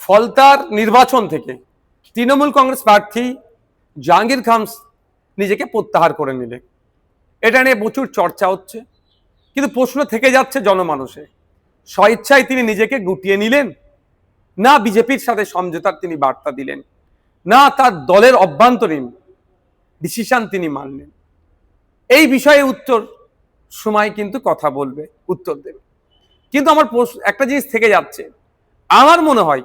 ফলতার নির্বাচন থেকে তৃণমূল কংগ্রেস প্রার্থী জাহাঙ্গীর খান নিজেকে প্রত্যাহার করে নিলেন। এটা নিয়ে প্রচুর চর্চা হচ্ছে, কিন্তু প্রশ্ন থেকে যাচ্ছে জনমানসে, স্বেচ্ছায় তিনি নিজেকে গুটিয়ে নিলেন, না বিজেপির সাথে সমঝোতার তিনি বার্তা দিলেন, না তার দলের অভ্যন্তরীণ ডিসিশন তিনি মানলেন। এই বিষয়ে উত্তর সময় কিন্তু কথা বলবে, উত্তর দেবে। কিন্তু আমার একটা জিনিস থেকে যাচ্ছে, আমার মনে হয়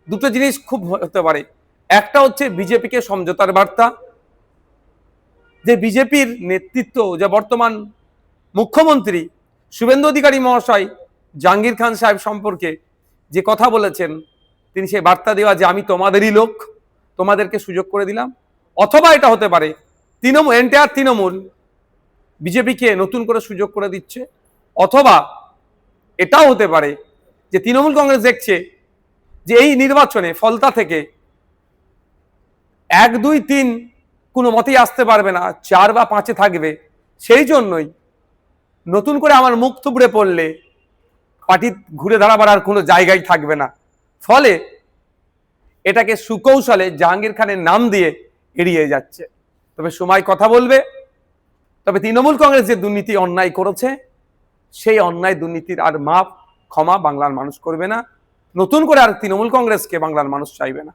দুটো জিনিস খুব হতে পারে। একটা হচ্ছে বিজেপিকে সমঝোতার বার্তা, যে বিজেপির নেতৃত্ব, যে বর্তমান মুখ্যমন্ত্রী শুভেন্দু অধিকারী মহাশয় জাহাঙ্গীর খান সাহেব সম্পর্কে যে কথা বলেছেন, তিনি সেই বার্তা দেওয়া যে আমি তোমাদেরই লোক, তোমাদেরকে সুযোগ করে দিলাম। অথবা এটা হতে পারে এন্টায়ার তৃণমূল বিজেপিকে নতুন করে সুযোগ করে দিচ্ছে। অথবা এটাও হতে পারে যে তৃণমূল কংগ্রেস দেখছে যে এই নির্বাচনে ফলতা থেকে 1, 2, 3 কোনো মতেই আসতে পারবে না, 4 বা 5-এ থাকবে। সেই জন্যই নতুন করে আমার মুখ থুবড়ে পড়লে পার্টি ঘুরে দাঁড়াবার আর কোনো জায়গায় থাকবে না। ফলে এটাকে সুকৌশলে জাহাঙ্গীর খানের নাম দিয়ে এড়িয়ে যাচ্ছে। তবে সময় কথা বলবে। তবে তৃণমূল কংগ্রেস যে দুর্নীতি অন্যায় করেছে, সেই অন্যায় দুর্নীতির আর মাপ ক্ষমা বাংলার মানুষ করবে না। নতুন করে আর তৃণমূল কংগ্রেসকে বাংলার মানুষ চাইবে না।